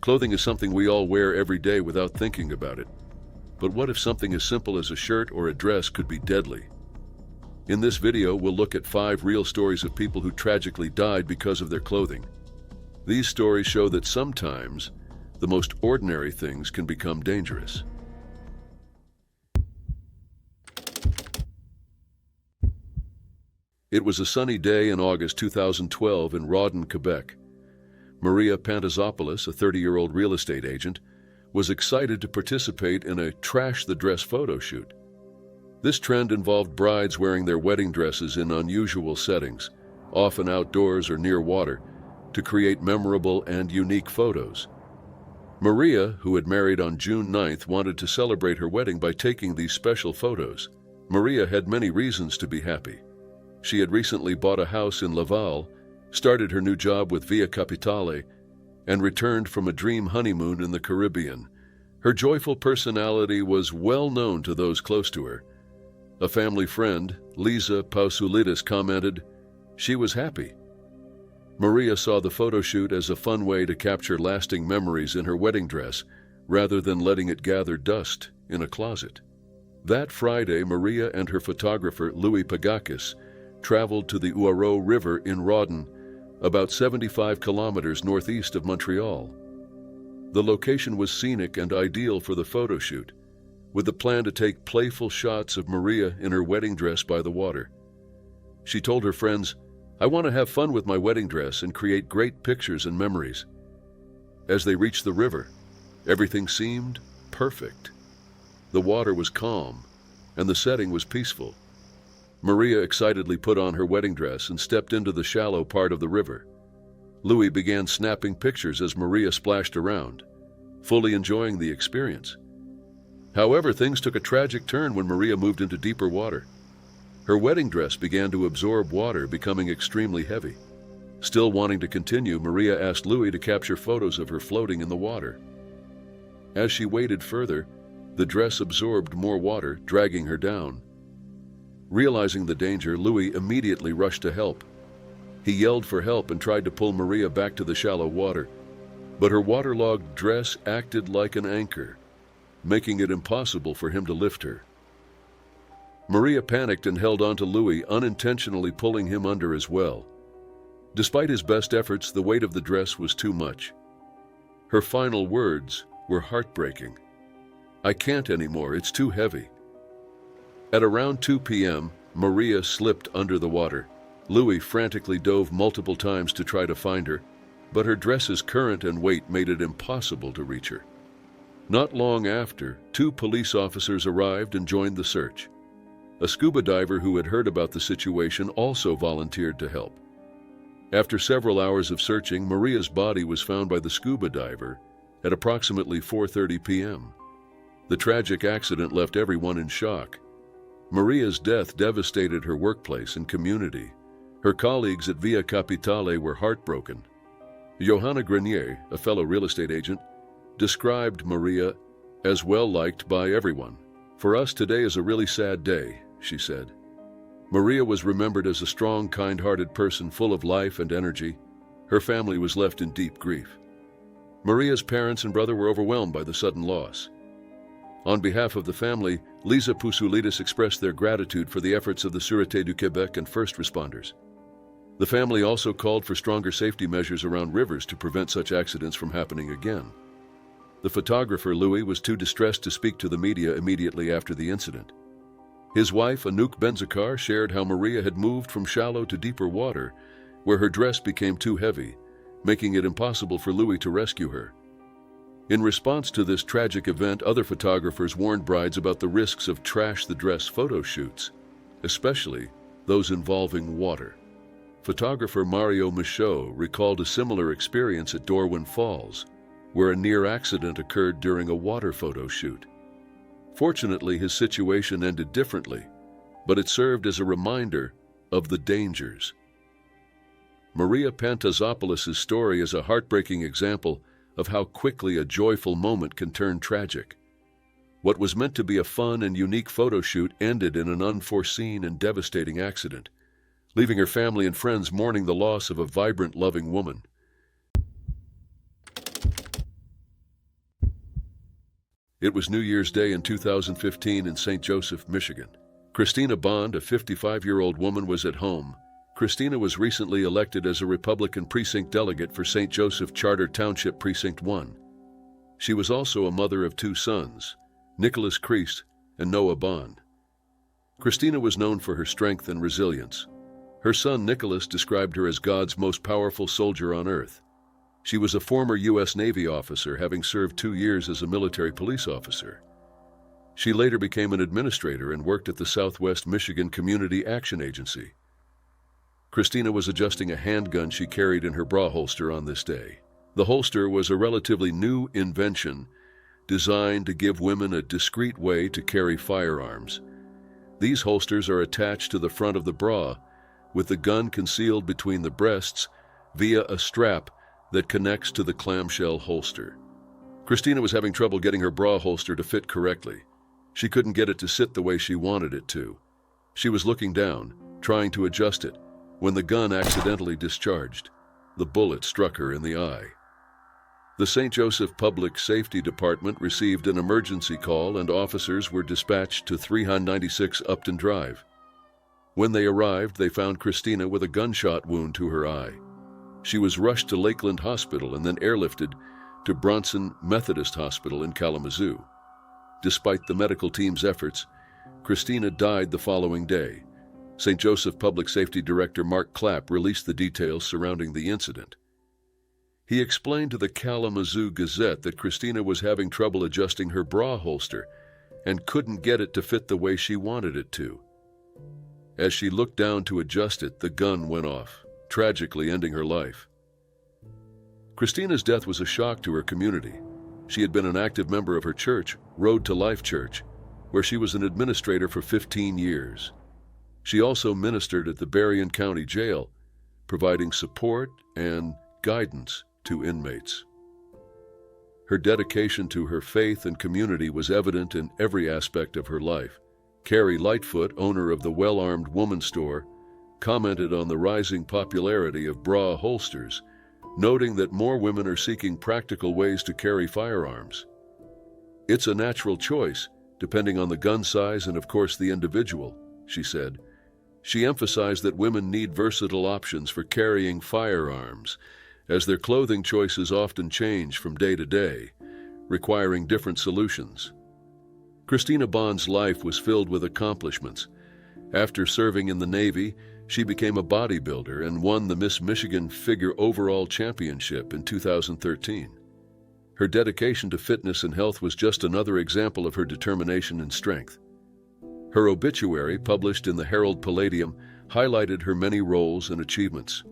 Clothing is something we all wear every day without thinking about it. But what if something as simple as a shirt or a dress could be deadly? In this video, we'll look at 5 real stories of people who tragically died because of their clothing. These stories show that sometimes the most ordinary things can become dangerous. It was a sunny day in August 2012 in Rawdon, Quebec. Maria Pantazopoulos, a 30-year-old real estate agent, was excited to participate in a Trash the Dress photo shoot. This trend involved brides wearing their wedding dresses in unusual settings, often outdoors or near water, to create memorable and unique photos. Maria, who had married on June 9th, wanted to celebrate her wedding by taking these special photos. Maria had many reasons to be happy. She had recently bought a house in Laval, started her new job with Via Capitale, and returned from a dream honeymoon in the Caribbean. Her joyful personality was well known to those close to her. A family friend, Lisa Pausoulidis, commented, "She was happy." Maria saw the photo shoot as a fun way to capture lasting memories in her wedding dress, rather than letting it gather dust in a closet. That Friday, Maria and her photographer, Louis Pagakis, traveled to the Ouareau River in Rawdon, about 75 kilometers northeast of Montreal. The location was scenic and ideal for the photo shoot, with the plan to take playful shots of Maria in her wedding dress by the water. She told her friends, "I want to have fun with my wedding dress and create great pictures and memories." As they reached the river, everything seemed perfect. The water was calm, and the setting was peaceful. Maria excitedly put on her wedding dress and stepped into the shallow part of the river. Louis began snapping pictures as Maria splashed around, fully enjoying the experience. However, things took a tragic turn when Maria moved into deeper water. Her wedding dress began to absorb water, becoming extremely heavy. Still wanting to continue, Maria asked Louis to capture photos of her floating in the water. As she waded further, the dress absorbed more water, dragging her down. Realizing the danger, Louis immediately rushed to help. He yelled for help and tried to pull Maria back to the shallow water, but her waterlogged dress acted like an anchor, making it impossible for him to lift her. Maria panicked and held on to Louis, unintentionally pulling him under as well. Despite his best efforts, the weight of the dress was too much. Her final words were heartbreaking. "I can't anymore, it's too heavy." At around 2 p.m., Maria slipped under the water. Louis frantically dove multiple times to try to find her, but her dress's current and weight made it impossible to reach her. Not long after, 2 police officers arrived and joined the search. A scuba diver who had heard about the situation also volunteered to help. After several hours of searching, Maria's body was found by the scuba diver at approximately 4:30 p.m. The tragic accident left everyone in shock. Maria's death devastated her workplace and community. Her colleagues at Via Capitale were heartbroken. Johanna Grenier, a fellow real estate agent, described Maria as well-liked by everyone. "For us, today is a really sad day," she said. Maria was remembered as a strong, kind-hearted person full of life and energy. Her family was left in deep grief. Maria's parents and brother were overwhelmed by the sudden loss. On behalf of the family, Lisa Pausoulidis expressed their gratitude for the efforts of the Sûreté du Québec and first responders. The family also called for stronger safety measures around rivers to prevent such accidents from happening again. The photographer, Louis, was too distressed to speak to the media immediately after the incident. His wife, Anouk Benzakar, shared how Maria had moved from shallow to deeper water, where her dress became too heavy, making it impossible for Louis to rescue her. In response to this tragic event, other photographers warned brides about the risks of trash the dress photo shoots, especially those involving water. Photographer Mario Michaud recalled a similar experience at Darwin Falls, where a near accident occurred during a water photo shoot. Fortunately, his situation ended differently, but it served as a reminder of the dangers. Maria Pantazopoulos' story is a heartbreaking example of how quickly a joyful moment can turn tragic. What was meant to be a fun and unique photo shoot ended in an unforeseen and devastating accident, leaving her family and friends mourning the loss of a vibrant, loving woman. It was New Year's Day in 2015 in St. Joseph, Michigan. Christina Bond, a 55-year-old woman, was at home. Christina was recently elected as a Republican precinct delegate for St. Joseph Charter Township Precinct 1. She was also a mother of 2 sons, Nicholas Kreist and Noah Bond. Christina was known for her strength and resilience. Her son Nicholas described her as God's most powerful soldier on earth. She was a former U.S. Navy officer, having served 2 years as a military police officer. She later became an administrator and worked at the Southwest Michigan Community Action Agency. Christina was adjusting a handgun she carried in her bra holster on this day. The holster was a relatively new invention designed to give women a discreet way to carry firearms. These holsters are attached to the front of the bra, with the gun concealed between the breasts via a strap that connects to the clamshell holster. Christina was having trouble getting her bra holster to fit correctly. She couldn't get it to sit the way she wanted it to. She was looking down, trying to adjust it, when the gun accidentally discharged. The bullet struck her in the eye. The St. Joseph Public Safety Department received an emergency call and officers were dispatched to 396 Upton Drive. When they arrived, they found Christina with a gunshot wound to her eye. She was rushed to Lakeland Hospital and then airlifted to Bronson Methodist Hospital in Kalamazoo. Despite the medical team's efforts, Christina died the following day. St. Joseph Public Safety Director Mark Clapp released the details surrounding the incident. He explained to the Kalamazoo Gazette that Christina was having trouble adjusting her bra holster and couldn't get it to fit the way she wanted it to. As she looked down to adjust it, the gun went off, tragically ending her life. Christina's death was a shock to her community. She had been an active member of her church, Road to Life Church, where she was an administrator for 15 years. She also ministered at the Berrien County Jail, providing support and guidance to inmates. Her dedication to her faith and community was evident in every aspect of her life. Carrie Lightfoot, owner of the Well-Armed Woman Store, commented on the rising popularity of bra holsters, noting that more women are seeking practical ways to carry firearms. "It's a natural choice, depending on the gun size and, of course, the individual," she said. She emphasized that women need versatile options for carrying firearms, as their clothing choices often change from day to day, requiring different solutions. Christina Bond's life was filled with accomplishments. After serving in the Navy, she became a bodybuilder and won the Miss Michigan Figure Overall Championship in 2013. Her dedication to fitness and health was just another example of her determination and strength. Her obituary, published in the Herald Palladium, highlighted her many roles and achievements.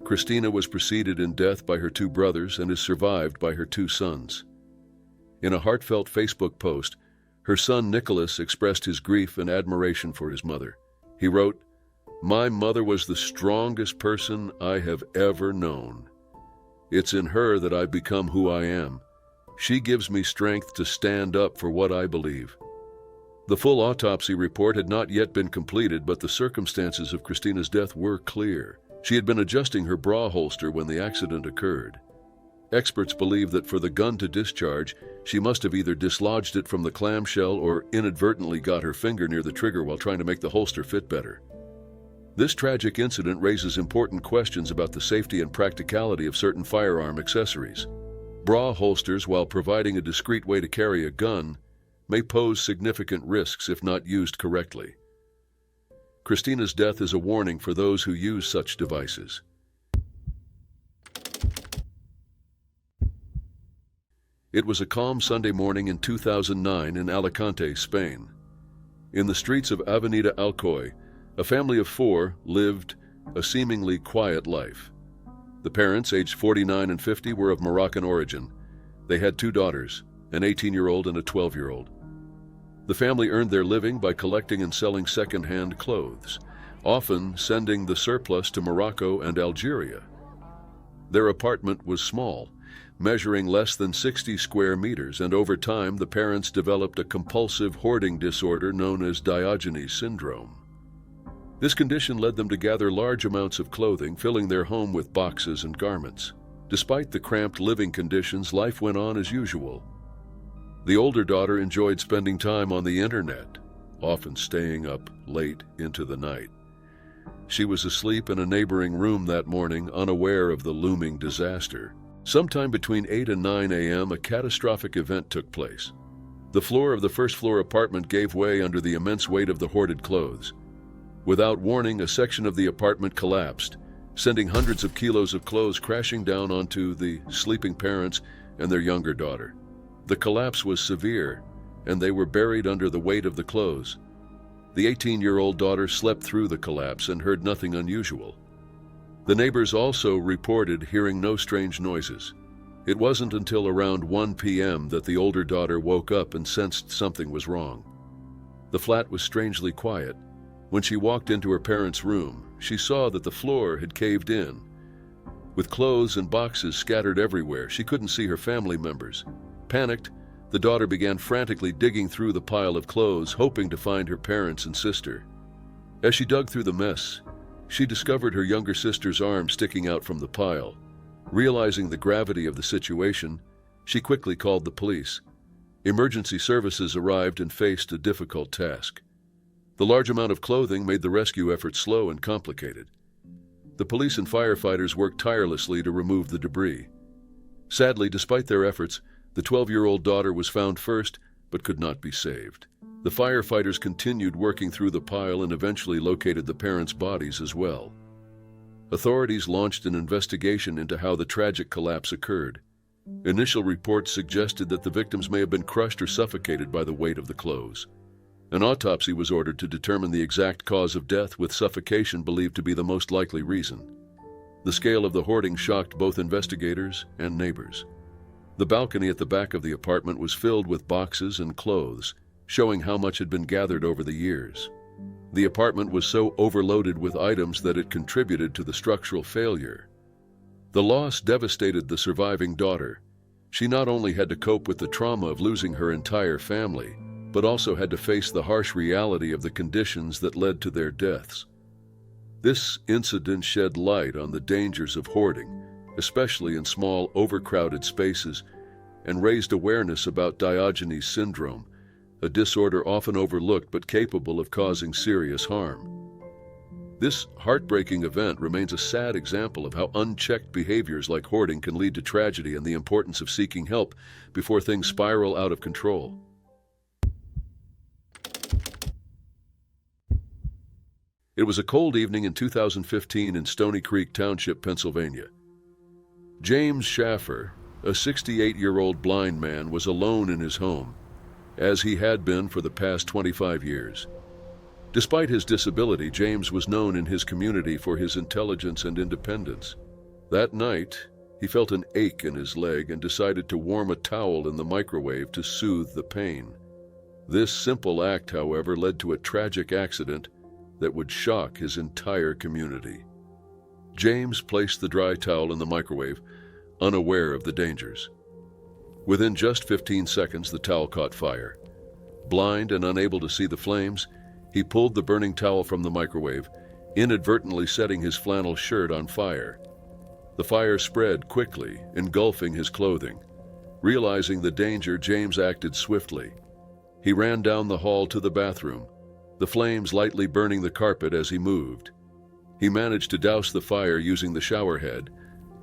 Christina was preceded in death by her 2 brothers and is survived by her 2 sons. In a heartfelt Facebook post, her son Nicholas expressed his grief and admiration for his mother. He wrote, "My mother was the strongest person I have ever known. It's in her that I've become who I am. She gives me strength to stand up for what I believe." The full autopsy report had not yet been completed, but the circumstances of Christina's death were clear. She had been adjusting her bra holster when the accident occurred. Experts believe that for the gun to discharge, she must have either dislodged it from the clamshell or inadvertently got her finger near the trigger while trying to make the holster fit better. This tragic incident raises important questions about the safety and practicality of certain firearm accessories. Bra holsters, while providing a discreet way to carry a gun, may pose significant risks if not used correctly. Christina's death is a warning for those who use such devices. It was a calm Sunday morning in 2009 in Alicante, Spain. In the streets of Avenida Alcoy, a family of 4 lived a seemingly quiet life. The parents, aged 49 and 50, were of Moroccan origin. They had 2 daughters, an 18-year-old and a 12-year-old. The family earned their living by collecting and selling second-hand clothes, often sending the surplus to Morocco and Algeria. Their apartment was small, measuring less than 60 square meters, and over time the parents developed a compulsive hoarding disorder known as Diogenes syndrome. This condition led them to gather large amounts of clothing, filling their home with boxes and garments. Despite the cramped living conditions, life went on as usual. The older daughter enjoyed spending time on the internet, often staying up late into the night. She was asleep in a neighboring room that morning, unaware of the looming disaster. Sometime between 8 and 9 a.m., a catastrophic event took place. The floor of the first-floor apartment gave way under the immense weight of the hoarded clothes. Without warning, a section of the apartment collapsed, sending hundreds of kilos of clothes crashing down onto the sleeping parents and their younger daughter. The collapse was severe, and they were buried under the weight of the clothes. The 18-year-old daughter slept through the collapse and heard nothing unusual. The neighbors also reported hearing no strange noises. It wasn't until around 1 p.m. that the older daughter woke up and sensed something was wrong. The flat was strangely quiet. When she walked into her parents' room, she saw that the floor had caved in. With clothes and boxes scattered everywhere, she couldn't see her family members. Panicked, the daughter began frantically digging through the pile of clothes, hoping to find her parents and sister. As she dug through the mess, she discovered her younger sister's arm sticking out from the pile. Realizing the gravity of the situation, she quickly called the police. Emergency services arrived and faced a difficult task. The large amount of clothing made the rescue effort slow and complicated. The police and firefighters worked tirelessly to remove the debris. Sadly, despite their efforts, the 12-year-old daughter was found first, but could not be saved. The firefighters continued working through the pile and eventually located the parents' bodies as well. Authorities launched an investigation into how the tragic collapse occurred. Initial reports suggested that the victims may have been crushed or suffocated by the weight of the clothes. An autopsy was ordered to determine the exact cause of death, with suffocation believed to be the most likely reason. The scale of the hoarding shocked both investigators and neighbors. The balcony at the back of the apartment was filled with boxes and clothes, showing how much had been gathered over the years. The apartment was so overloaded with items that it contributed to the structural failure. The loss devastated the surviving daughter. She not only had to cope with the trauma of losing her entire family, but also had to face the harsh reality of the conditions that led to their deaths. This incident shed light on the dangers of hoarding, especially in small, overcrowded spaces, and raised awareness about Diogenes syndrome, a disorder often overlooked but capable of causing serious harm. This heartbreaking event remains a sad example of how unchecked behaviors like hoarding can lead to tragedy and the importance of seeking help before things spiral out of control. It was a cold evening in 2015 in Stony Creek Township, Pennsylvania. James Schaffer, a 68-year-old blind man, was alone in his home, as he had been for the past 25 years. Despite his disability, James was known in his community for his intelligence and independence. That night, he felt an ache in his leg and decided to warm a towel in the microwave to soothe the pain. This simple act, however, led to a tragic accident that would shock his entire community. James placed the dry towel in the microwave, unaware of the dangers. Within just 15 seconds, the towel caught fire. Blind and unable to see the flames, he pulled the burning towel from the microwave, inadvertently setting his flannel shirt on fire. The fire spread quickly, engulfing his clothing. Realizing the danger, James acted swiftly. He ran down the hall to the bathroom, the flames lightly burning the carpet as he moved. He managed to douse the fire using the shower head,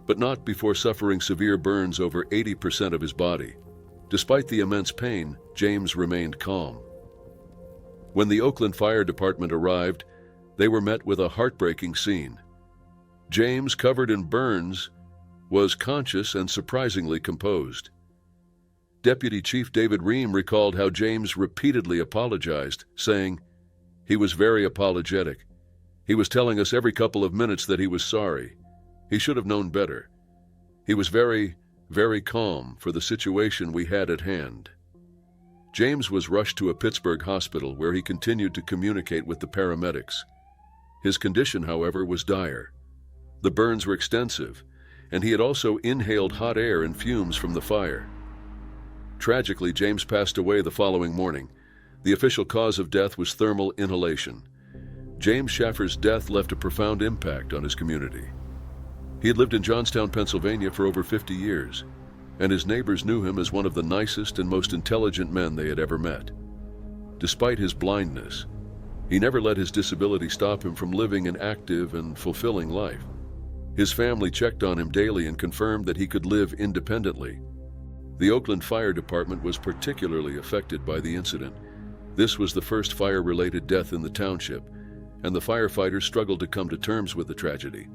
but not before suffering severe burns over 80% of his body. Despite the immense pain, James remained calm. When the Oakland Fire Department arrived, they were met with a heartbreaking scene. James, covered in burns, was conscious and surprisingly composed. Deputy Chief David Ream recalled how James repeatedly apologized, saying, "He was very apologetic. He was telling us every couple of minutes that he was sorry. He should have known better. He was very, very calm for the situation we had at hand." James was rushed to a Pittsburgh hospital where he continued to communicate with the paramedics. His condition, however, was dire. The burns were extensive, and he had also inhaled hot air and fumes from the fire. Tragically, James passed away the following morning. The official cause of death was thermal inhalation. James Schaffer's death left a profound impact on his community. He had lived in Johnstown, Pennsylvania for over 50 years. and his neighbors knew him as one of the nicest and most intelligent men they had ever met. Despite his blindness, he never let his disability stop him from living an active and fulfilling life. His family checked on him daily and confirmed that he could live independently. The Oakland Fire Department was particularly affected by the incident. This was the first fire-related death in the township, and the firefighters struggled to come to terms with the tragedy.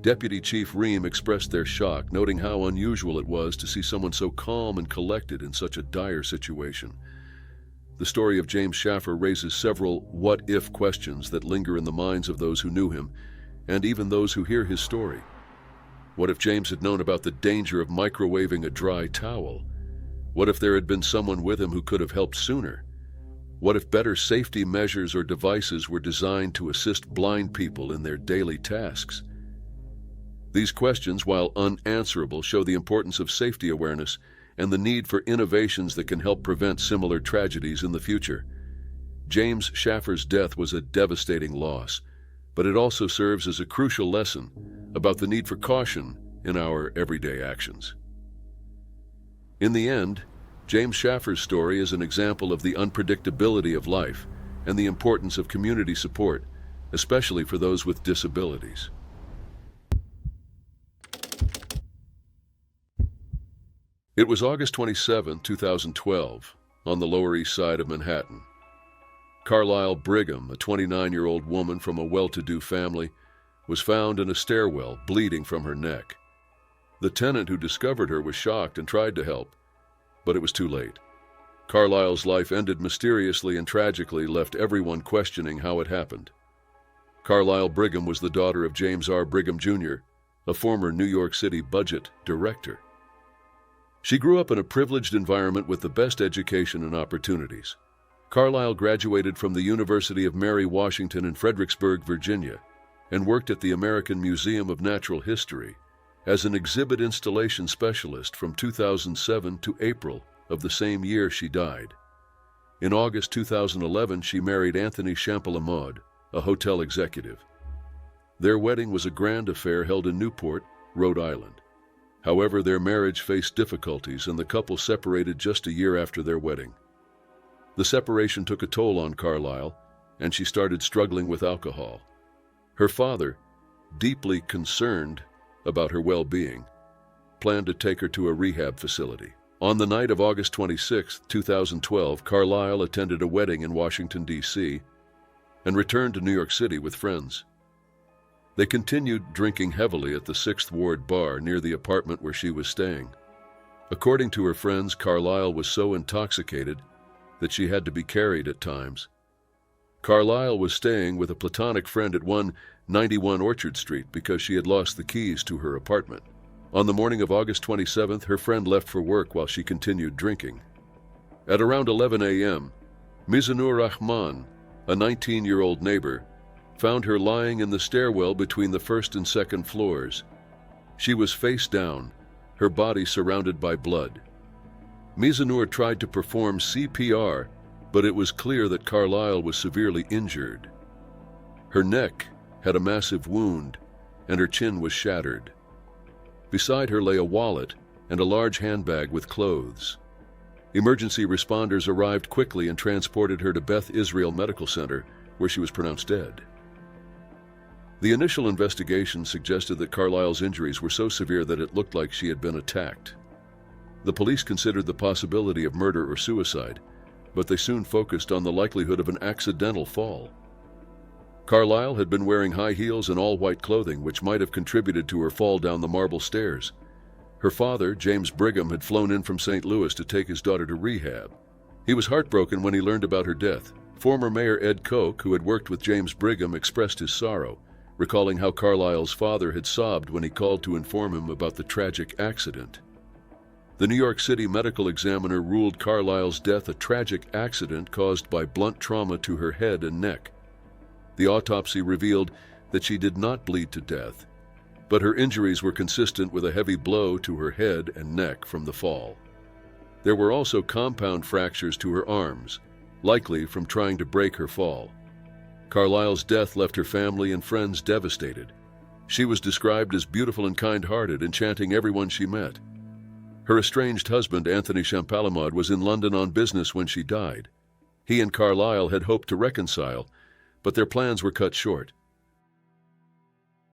Deputy Chief Ream expressed their shock, noting how unusual it was to see someone so calm and collected in such a dire situation. The story of James Schaffer raises several what-if questions that linger in the minds of those who knew him, and even those who hear his story. What if James had known about the danger of microwaving a dry towel? What if there had been someone with him who could have helped sooner? What if better safety measures or devices were designed to assist blind people in their daily tasks? These questions, while unanswerable, show the importance of safety awareness and the need for innovations that can help prevent similar tragedies in the future. James Schaffer's death was a devastating loss, but it also serves as a crucial lesson about the need for caution in our everyday actions. In the end, James Schaffer's story is an example of the unpredictability of life and the importance of community support, especially for those with disabilities. It was August 27, 2012, on the Lower East Side of Manhattan. Carlisle Brigham, a 29-year-old woman from a well-to-do family, was found in a stairwell, bleeding from her neck. The tenant who discovered her was shocked and tried to help, but it was too late. Carlisle's life ended mysteriously and tragically, left everyone questioning how it happened. Carlisle Brigham was the daughter of James R. Brigham, Jr., a former New York City budget director. She grew up in a privileged environment with the best education and opportunities. Carlisle graduated from the University of Mary Washington in Fredericksburg, Virginia, and worked at the American Museum of Natural History as an exhibit installation specialist from 2007 to April of the same year she died. In August 2011, she married Anthony Champalimaud, a hotel executive. Their wedding was a grand affair held in Newport, Rhode Island. However, their marriage faced difficulties, and the couple separated just a year after their wedding. The separation took a toll on Carlisle, and she started struggling with alcohol. Her father, deeply concerned about her well-being, planned to take her to a rehab facility. On the night of August 26, 2012, Carlisle attended a wedding in Washington, D.C., and returned to New York City with friends. They continued drinking heavily at the 6th Ward bar near the apartment where she was staying. According to her friends, Carlisle was so intoxicated that she had to be carried at times. Carlisle was staying with a platonic friend at 191 Orchard Street because she had lost the keys to her apartment. On the morning of August 27th, her friend left for work while she continued drinking. At around 11 a.m., Mizanur Rahman, a 19-year-old neighbor, found her lying in the stairwell between the first and second floors. She was face down, her body surrounded by blood. Mizanur tried to perform CPR, but it was clear that Carlisle was severely injured. Her neck had a massive wound, and her chin was shattered. Beside her lay a wallet and a large handbag with clothes. Emergency responders arrived quickly and transported her to Beth Israel Medical Center, where she was pronounced dead. The initial investigation suggested that Carlisle's injuries were so severe that it looked like she had been attacked. The police considered the possibility of murder or suicide, but they soon focused on the likelihood of an accidental fall. Carlisle had been wearing high heels and all-white clothing, which might have contributed to her fall down the marble stairs. Her father, James Brigham, had flown in from St. Louis to take his daughter to rehab. He was heartbroken when he learned about her death. Former Mayor Ed Koch, who had worked with James Brigham, expressed his sorrow, recalling how Carlisle's father had sobbed when he called to inform him about the tragic accident. The New York City medical examiner ruled Carlisle's death a tragic accident caused by blunt trauma to her head and neck. The autopsy revealed that she did not bleed to death, but her injuries were consistent with a heavy blow to her head and neck from the fall. There were also compound fractures to her arms, likely from trying to break her fall. Carlisle's death left her family and friends devastated. She was described as beautiful and kind-hearted, enchanting everyone she met. Her estranged husband, Anthony Champalimod, was in London on business when she died. He and Carlyle had hoped to reconcile, but their plans were cut short.